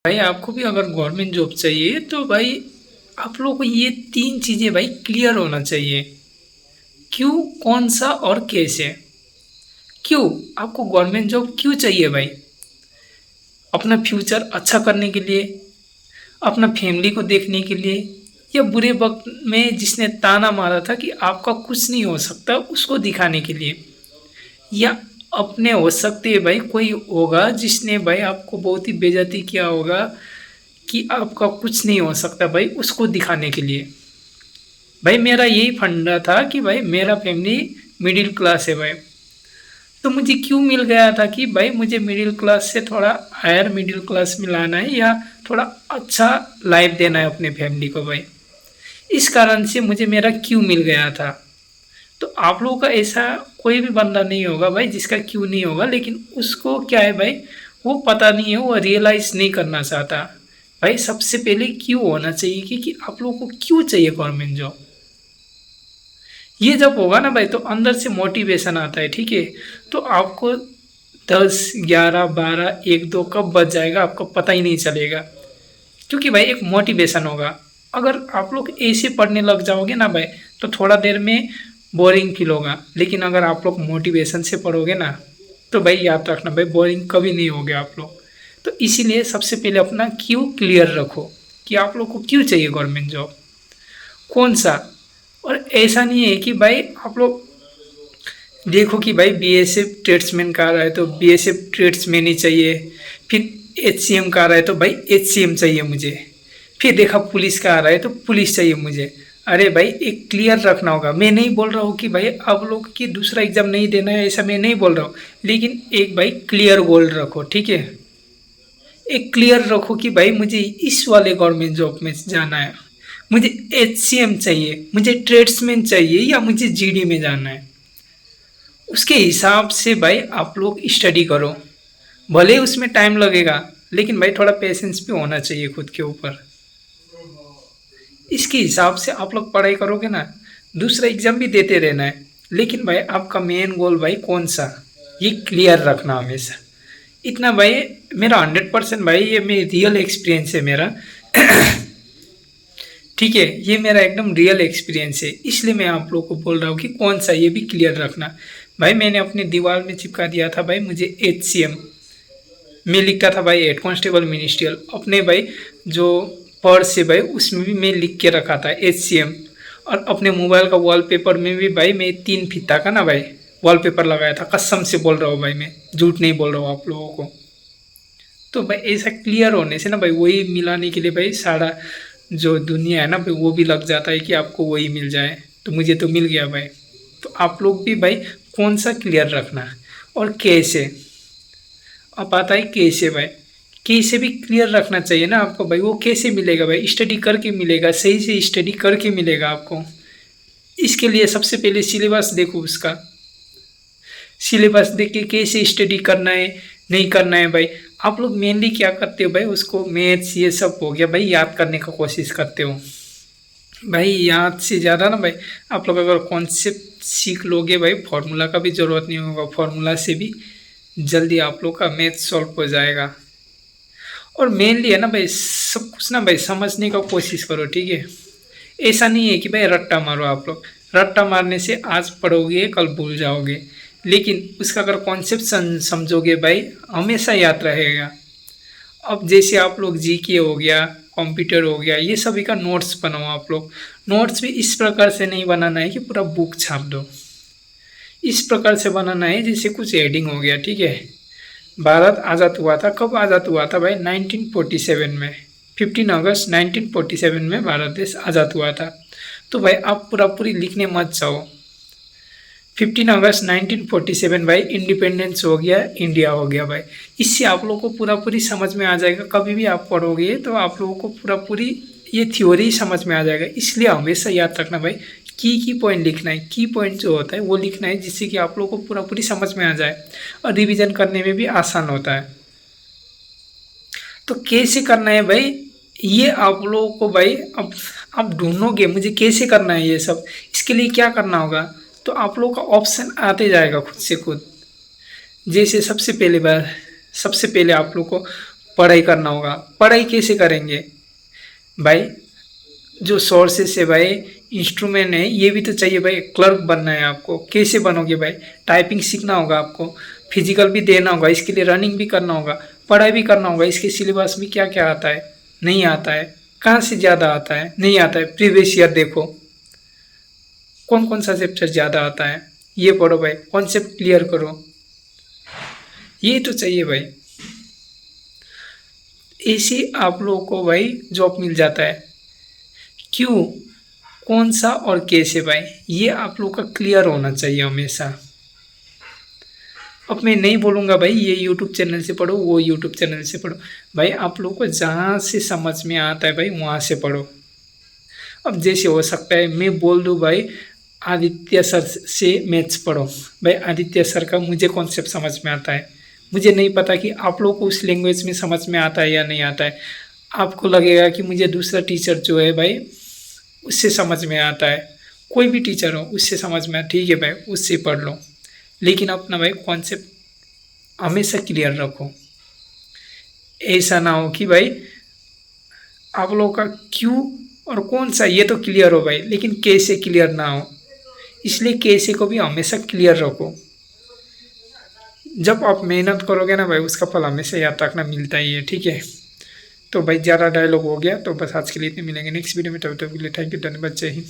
भाई आपको भी अगर गवर्नमेंट जॉब चाहिए तो भाई आप लोगों को ये 3 चीज़ें भाई क्लियर होना चाहिए। क्यों, कौन सा और कैसे। क्यों आपको गवर्नमेंट जॉब क्यों चाहिए भाई? अपना फ्यूचर अच्छा करने के लिए, अपना फैमिली को देखने के लिए, या बुरे वक्त में जिसने ताना मारा था कि आपका कुछ नहीं हो सकता उसको दिखाने के लिए, या अपने हो सकते हैं भाई कोई होगा जिसने भाई आपको बहुत ही बेइज्जती किया होगा कि आपका कुछ नहीं हो सकता भाई उसको दिखाने के लिए। भाई मेरा यही फंडा था कि भाई मेरा फैमिली मिडिल क्लास है भाई। तो मुझे क्यों मिल गया था कि भाई मुझे मिडिल क्लास से थोड़ा हायर मिडिल क्लास में लाना है या थोड़ा अच्छा लाइफ देना है अपने फैमिली को भाई। इस कारण से मुझे मेरा क्यों मिल गया था। तो आप लोगों का ऐसा कोई भी बंदा नहीं होगा भाई जिसका क्यों नहीं होगा, लेकिन उसको क्या है भाई, वो पता नहीं है, वो रियलाइज़ नहीं करना चाहता। भाई सबसे पहले क्यों होना चाहिए कि आप लोगों को क्यों चाहिए गवर्नमेंट जॉब। ये जब होगा ना भाई तो अंदर से मोटिवेशन आता है, ठीक है। तो आपको 10, 11, 12, 1, 2 कब बज जाएगा आपको पता ही नहीं चलेगा, क्योंकि भाई एक मोटिवेशन होगा। अगर आप लोग ऐसे पढ़ने लग जाओगे ना भाई तो थोड़ा देर में बोरिंग फील होगा, लेकिन अगर आप लोग मोटिवेशन से पढ़ोगे ना तो भाई याद रखना भाई बोरिंग कभी नहीं होगे आप लोग। तो इसीलिए सबसे पहले अपना क्यों क्लियर रखो कि आप लोग को क्यों चाहिए गवर्नमेंट जॉब, कौन सा। और ऐसा नहीं है कि भाई आप लोग देखो कि भाई बीएसएफ ट्रेड्समैन का आ रहा है तो बीएसएफ ट्रेड्समैन ही चाहिए, फिर एचसीएम का आ रहा है तो भाई एचसीएम चाहिए मुझे, फिर देखा पुलिस का आ रहा है तो पुलिस चाहिए मुझे। अरे भाई एक क्लियर रखना होगा। मैं नहीं बोल रहा हूँ कि भाई आप लोग की दूसरा एग्जाम नहीं देना है, ऐसा मैं नहीं बोल रहा हूँ, लेकिन एक भाई क्लियर गोल रखो, ठीक है। एक क्लियर रखो कि भाई मुझे इस वाले गवर्नमेंट जॉब में जाना है, मुझे एचसीएम चाहिए, मुझे ट्रेड्समैन चाहिए, या मुझे जीडी में जाना है। उसके हिसाब से भाई आप लोग स्टडी करो, भले उसमें टाइम लगेगा, लेकिन भाई थोड़ा पेशेंस भी होना चाहिए खुद के ऊपर। इसके हिसाब से आप लोग पढ़ाई करोगे ना, दूसरा एग्जाम भी देते रहना है, लेकिन भाई आपका मेन गोल भाई कौन सा, ये क्लियर रखना हमेशा। इतना भाई मेरा 100% भाई, ये मेरी रियल एक्सपीरियंस है मेरा। ठीक है, ये मेरा एकदम रियल एक्सपीरियंस है, इसलिए मैं आप लोग को बोल रहा हूँ कि कौन सा, ये भी क्लियर रखना। भाई मैंने अपनी दीवार में चिपका दिया था भाई मुझे एचसीएम, मैं लिखता था भाई हेड कांस्टेबल मिनिस्ट्रियल, अपने भाई जो पर्स है भाई उसमें भी मैं लिख के रखा था एचसीएम। और अपने मोबाइल का वॉलपेपर में भी भाई मैं 3 फीता का ना भाई वॉलपेपर लगाया था, कसम से बोल रहा हूँ भाई, मैं झूठ नहीं बोल रहा हूँ आप लोगों को। तो भाई ऐसा क्लियर होने से ना भाई वही मिलाने के लिए भाई सारा जो दुनिया है ना भाई वो भी लग जाता है कि आपको वही मिल जाए। तो मुझे तो मिल गया भाई। तो आप लोग भी भाई कौन सा क्लियर रखना और कैसे। अब आता है कैसे भाई, कैसे भी क्लियर रखना चाहिए ना आपको भाई। वो कैसे मिलेगा भाई, स्टडी करके मिलेगा, सही से स्टडी करके मिलेगा आपको। इसके लिए सबसे पहले सिलेबस देखो उसका, सिलेबस देख के कैसे स्टडी करना है नहीं करना है भाई। आप लोग मेनली क्या करते हो भाई, उसको मैथ्स ये सब हो गया भाई याद करने का कोशिश करते हो। भाई याद से ज़्यादा ना भाई आप लोग अगर कॉन्सेप्ट सीख लोगे भाई, फार्मूला का भी ज़रूरत नहीं होगा, फार्मूला से भी जल्दी आप लोग का मैथ सॉल्व हो जाएगा। और मेनली है ना भाई सब कुछ ना भाई समझने का कोशिश करो, ठीक है। ऐसा नहीं है कि भाई रट्टा मारो आप लोग, रट्टा मारने से आज पढ़ोगे कल भूल जाओगे, लेकिन उसका अगर कॉन्सेप्ट समझोगे भाई हमेशा याद रहेगा। अब जैसे आप लोग जीके हो गया, कंप्यूटर हो गया, ये सभी का नोट्स बनाओ आप लोग। नोट्स भी इस प्रकार से नहीं बनाना है कि पूरा बुक छाप दो, इस प्रकार से बनाना है जैसे कुछ हेडिंग हो गया, ठीक है। भारत आज़ाद हुआ था, कब आज़ाद हुआ था भाई 1947 में, 15 अगस्त 1947 में भारत देश आज़ाद हुआ था। तो भाई आप पूरा पूरी लिखने मत जाओ। 15 अगस्त 1947 भाई इंडिपेंडेंस हो गया, इंडिया हो गया भाई। इससे आप लोगों को पूरा पूरी समझ में आ जाएगा, कभी भी आप पढ़ोगे तो आप लोगों को पूरा पूरी ये थ्योरी समझ में आ जाएगा। इसलिए हमेशा याद रखना भाई की पॉइंट लिखना है, की पॉइंट जो होता है वो लिखना है, जिससे कि आप लोगों को पूरा पूरी समझ में आ जाए और रिविज़न करने में भी आसान होता है। तो कैसे करना है भाई, ये आप लोगों को भाई अब आप ढूंढोगे मुझे कैसे करना है ये सब। इसके लिए क्या करना होगा, तो आप लोगों का ऑप्शन आते जाएगा खुद से खुद। जैसे सबसे पहले आप लोग को पढ़ाई करना होगा। पढ़ाई कैसे करेंगे भाई? जो सोर्सेस है भाई, इंस्ट्रूमेंट है, ये भी तो चाहिए भाई। क्लर्क बनना है आपको, कैसे बनोगे भाई? टाइपिंग सीखना होगा आपको, फिजिकल भी देना होगा, इसके लिए रनिंग भी करना होगा, पढ़ाई भी करना होगा। इसके सिलेबस में क्या क्या आता है? नहीं आता है। कहाँ से ज़्यादा आता है? नहीं आता है। प्रीवियस ईयर देखो, कौन कौन सा चैप्टर ज़्यादा आता है, ये पढ़ो भाई, कॉन्सेप्ट क्लियर करो, ये तो चाहिए भाई। ऐसे आप लोगों को भाई जॉब मिल जाता है। क्यों, कौन सा और कैसे भाई, ये आप लोग का क्लियर होना चाहिए हमेशा। अब मैं नहीं बोलूँगा भाई ये यूट्यूब चैनल से पढ़ो, वो यूट्यूब चैनल से पढ़ो। भाई आप लोग को जहाँ से समझ में आता है भाई वहाँ से पढ़ो। अब जैसे हो सकता है मैं बोल दूँ भाई आदित्य सर से मैथ्स पढ़ो, भाई आदित्य सर का मुझे कॉन्सेप्ट समझ में आता है, मुझे नहीं पता कि आप लोग को उस लैंग्वेज में समझ में आता है या नहीं आता है। आपको लगेगा कि मुझे दूसरा टीचर जो है भाई उससे समझ में आता है, कोई भी टीचर हो उससे समझ में, ठीक है भाई उससे पढ़ लो, लेकिन अपना भाई कॉन्सेप्ट हमेशा क्लियर रखो। ऐसा ना हो कि भाई आप लोगों का क्यों और कौन सा ये तो क्लियर हो भाई, लेकिन कैसे क्लियर ना हो, इसलिए कैसे को भी हमेशा क्लियर रखो। जब आप मेहनत करोगे ना भाई उसका फल हमेशा याद रखना मिलता ही है, ठीक है। तो भाई ज़्यादा डायलॉग हो गया, तो बस आज के लिए इतने, मिलेंगे नेक्स्ट वीडियो में, तब तक के लिए थैंक यू, धन्यवाद, जय हिंद।